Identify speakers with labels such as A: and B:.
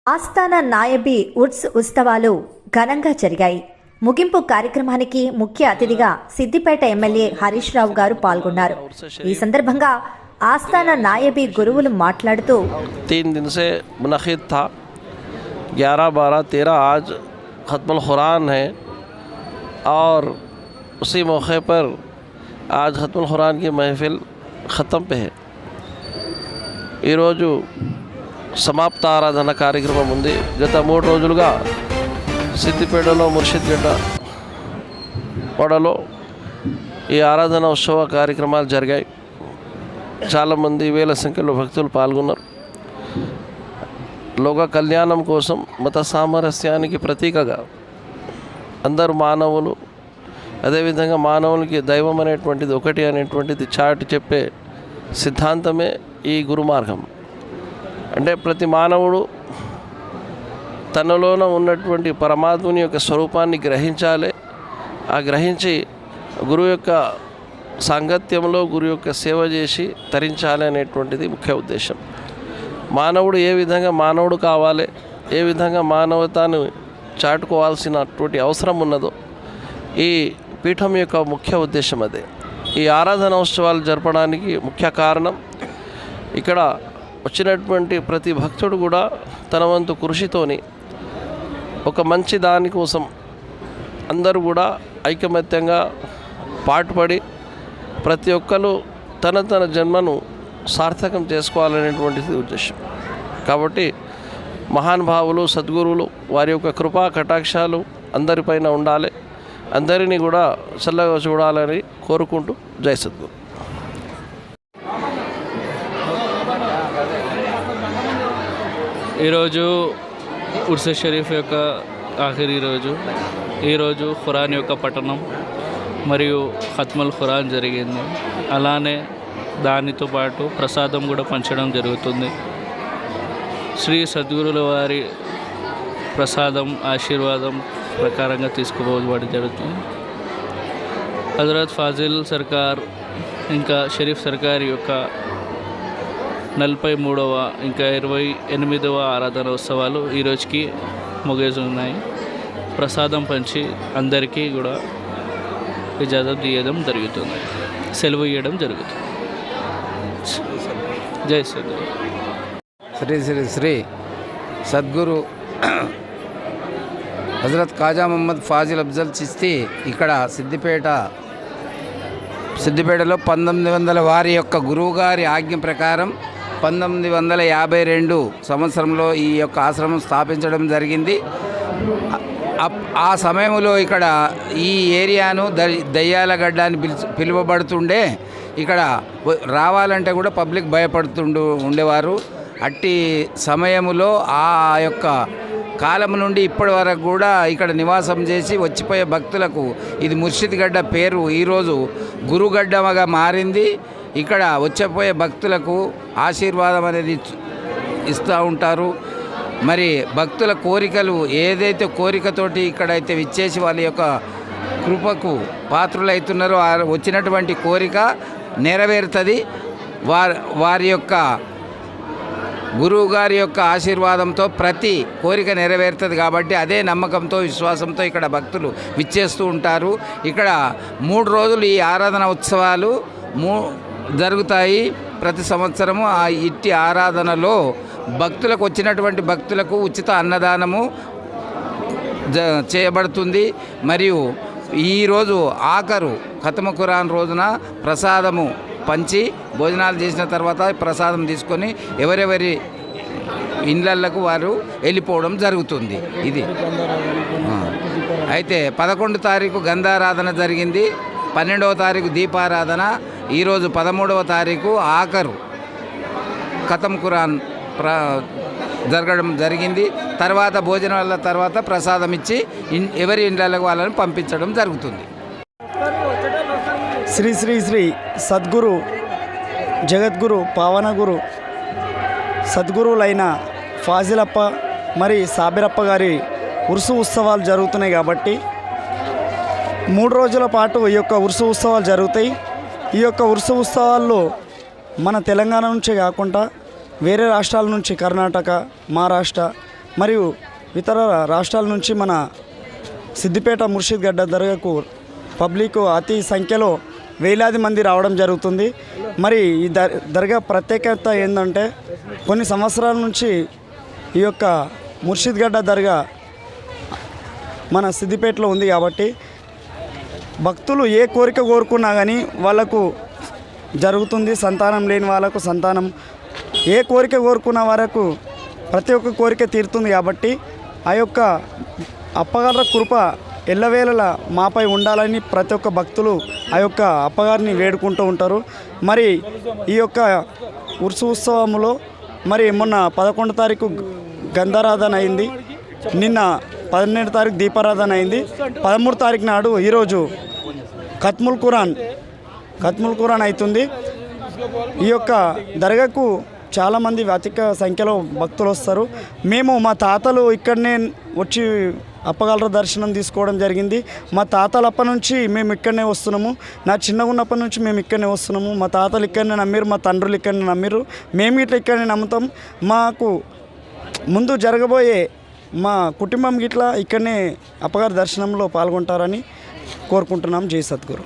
A: ఆస్థాన నాయబీ ఉర్స్ ఉత్సవాలు ఘనంగా జరిగాయి. ముగింపు కార్యక్రమానికి ముఖ్య అతిథిగా సిద్దిపేట ఎమ్మెల్యే హరీష్ రావు గారు పాల్గొన్నారు. ఈ సందర్భంగా ఆస్థాన నాయబీ గురువులు మాట్లాడుతూ
B: 3 दिन से मुनक़िद था 11, 12, 13 आज ख़त्मुल क़ुरान है और उसी मौके पर आज ख़त्मुल क़ुरान की महफ़िल ख़त्म पे है. ఈరోజు సమాప్త ఆరాధన కార్యక్రమం ఉంది. గత 3 రోజులుగా సిద్దిపేటలో ముర్షిద్గడ్డ వడలో ఈ ఆరాధన ఉత్సవ కార్యక్రమాలు జరిగాయి. చాలామంది వేల సంఖ్యలో భక్తులు పాల్గొన్నారు. లోక కళ్యాణం కోసం మత సామరస్యానికి ప్రతీకగా అందరు మానవులు, అదేవిధంగా మానవులకి దైవం అనేటువంటిది ఒకటి అనేటువంటిది చాటి చెప్పే సిద్ధాంతమే ఈ గురు మార్గం. అంటే ప్రతి మానవుడు తనలోన ఉన్నటువంటి పరమాత్ముని యొక్క స్వరూపాన్ని గ్రహించాలి. ఆ గ్రహించి గురువు యొక్క సాంగత్యంలో గురువు యొక్క సేవ చేసి తరించాలి అనేటువంటిది ముఖ్య ఉద్దేశం. మానవుడు ఏ విధంగా మానవుడు కావాలి, ఏ విధంగా మానవతను చాటుకోవాల్సినటువంటి అవసరం ఉన్నదో ఈ పీఠం యొక్క ముఖ్య ఉద్దేశం అదే. ఈ ఆరాధన ఉత్సవాలు జరపడానికి ముఖ్య కారణం ఇక్కడ వచ్చినటువంటి ప్రతి భక్తుడు కూడా తన వంతు కృషితోని ఒక మంచి దానికోసం అందరూ కూడా ఐకమత్యంగా పాటుపడి ప్రతి ఒక్కరు తన జన్మను సార్థకం చేసుకోవాలనేటువంటిది ఉద్దేశం. కాబట్టి మహానుభావులు, సద్గురువులు వారి యొక్క కృపా కటాక్షాలు అందరిపైన ఉండాలి. అందరినీ కూడా చల్లగా చూడాలని కోరుకుంటూ జై సద్గురు.
C: ఈరోజు ఉర్స్ షరీఫ్ యొక్క ఆఖరి రోజు. ఈరోజు ఖురాన్ యొక్క పఠనం మరియు ఖత్ముల్ ఖురాన్ జరిగింది. అలానే దానితో పాటు ప్రసాదం కూడా పంచడం జరుగుతుంది. శ్రీ సద్గురుల వారి ప్రసాదం ఆశీర్వాదం ప్రకారంగా తీసుకుపోవడం జరుగుతుంది. హజరత్ ఫాజిల్ సర్కార్ ఇంకా షరీఫ్ సర్కార్ యొక్క 43వ ఇంకా 28వ ఆరాధన ఉత్సవాలు ఈరోజుకి ముగిస్తున్నాయి. ప్రసాదం పంచి అందరికీ కూడా ఇజాజత్ ఇవ్వడం జరుగుతుంది, సెలవు ఇవ్వడం జరుగుతుంది. జై సద్గురు.
D: శ్రీ శ్రీ శ్రీ సద్గురు హజరత్ ఖాజా మహమ్మద్ ఫాజిల్ అఫ్జల్ చిస్తి ఇక్కడ సిద్దిపేటలో 1900 వారి యొక్క గురువుగారి ఆజ్ఞ ప్రకారం 1952 సంవత్సరంలో ఈ యొక్క ఆశ్రమం స్థాపించడం జరిగింది. ఆ సమయంలో ఇక్కడ ఈ ఏరియాను దయ్యాలగడ్డ అని పిలువబడుతుండే. ఇక్కడ రావాలంటే కూడా పబ్లిక్ ఉండేవారు. అట్టి సమయంలో ఆ యొక్క కాలం నుండి ఇప్పటి వరకు కూడా ఇక్కడ నివాసం చేసి వచ్చిపోయే భక్తులకు ఇది ముర్షిద్గడ్డ పేరు ఈరోజు గురుగడ్డగా మారింది. ఇక్కడ వచ్చేపోయే భక్తులకు ఆశీర్వాదం అనేది ఇస్తూ ఉంటారు. మరి భక్తుల కోరికలు ఏదైతే కోరికతోటి ఇక్కడైతే విచ్చేసి వాళ్ళ యొక్క కృపకు పాత్రులవుతున్నారో వచ్చినటువంటి కోరిక నెరవేరుతుంది. వారి యొక్క గురువు గారి యొక్క ఆశీర్వాదంతో ప్రతి కోరిక నెరవేరుతుంది. కాబట్టి అదే నమ్మకంతో విశ్వాసంతో ఇక్కడ భక్తులు విచ్చేస్తూ ఉంటారు. ఇక్కడ 3 రోజులు ఈ ఆరాధన ఉత్సవాలు జరుగుతాయి ప్రతి సంవత్సరము. ఆ ఇట్టి ఆరాధనలో భక్తులకు వచ్చినటువంటి భక్తులకు ఉచిత అన్నదానము చేయబడుతుంది. మరియు ఈరోజు ఆఖరు ఖత్మ్ ఖురాన్ రోజున ప్రసాదము పంచి భోజనాలు చేసిన తర్వాత ప్రసాదం తీసుకొని ఎవరెవరి ఇండ్లకు వారు వెళ్ళిపోవడం జరుగుతుంది. ఇది అయితే 11వ తారీఖు గంధారాధన జరిగింది, 12వ తారీఖు దీపారాధన, ఈరోజు 13వ తారీఖు ఆఖరు ఖత్మ్ ఖురాన్ జరగడం జరిగింది. తర్వాత భోజనాల తర్వాత ప్రసాదం ఇచ్చి ఎవరి ఇండ్లకు వాళ్ళని పంపించడం జరుగుతుంది.
E: శ్రీ శ్రీ శ్రీ సద్గురు జగద్గురు పావనగురు సద్గురువులైన ఫాజిలప్ప మరి సాబిరప్ప గారి ఉర్సు ఉత్సవాలు జరుగుతున్నాయి. కాబట్టి 3 రోజుల పాటు ఈ యొక్క ఉర్సు ఉత్సవాలు జరుగుతాయి. ఈ యొక్క ఉర్సు ఉత్సవాల్లో మన తెలంగాణ నుంచే కాకుండా వేరే రాష్ట్రాల నుంచి కర్ణాటక, మహారాష్ట్ర మరియు ఇతర రాష్ట్రాల నుంచి మన సిద్దిపేట ముర్షిద్ గడ్డ దర్గాకు పబ్లిక్ అతి సంఖ్యలో వేలాది మంది రావడం జరుగుతుంది. మరి ఈ దర్గా ప్రత్యేకత ఏంటంటే కొన్ని సంవత్సరాల నుంచి ఈ యొక్క ముర్షిద్ గడ్డ దర్గా మన సిద్దిపేటలో ఉంది కాబట్టి భక్తులు ఏ కోరిక కోరుకున్నా కానీ వాళ్ళకు జరుగుతుంది. సంతానం లేని వాళ్ళకు సంతానం, ఏ కోరిక కోరుకున్న వరకు ప్రతి ఒక్క కోరిక తీరుతుంది. కాబట్టి ఆ యొక్క అప్పగారి కృప ఎల్లవేళలా మాపై ఉండాలని ప్రతి ఒక్క భక్తులు ఆ యొక్క అప్పగారిని వేడుకుంటూ ఉంటారు. మరి ఈ యొక్క ఉర్సు ఉత్సవంలో మరి మొన్న 11 తారీఖు గంధారాధన అయింది, నిన్న 12 తారీఖు దీపారాధన అయింది, 13 తారీఖు నాడు ఈరోజు ఖత్ముల్ ఖురాన్ అవుతుంది. ఈ యొక్క దర్గాకు చాలామంది అధిక సంఖ్యలో భక్తులు వస్తారు. మేము మా తాతలు ఇక్కడనే వచ్చి అప్పగాల దర్శనం తీసుకోవడం జరిగింది. మా తాతలప్పటి నుంచి మేము ఇక్కడనే వస్తున్నాము. నా చిన్నగా ఉన్నప్పటి నుంచి మేము ఇక్కడనే వస్తున్నాము. మా తాతలు ఇక్కడనే నమ్మిరు, మా తండ్రులు ఇక్కడనే నమ్మిరు, మేము ఇట్లా ఇక్కడనే నమ్ముతాం. మాకు ముందు జరగబోయే మా కుటుంబం గిట్లా ఇక్కడనే అప్పగారి దర్శనంలో పాల్గొంటారని కోరుకుంటున్నాం. జై సద్గురు.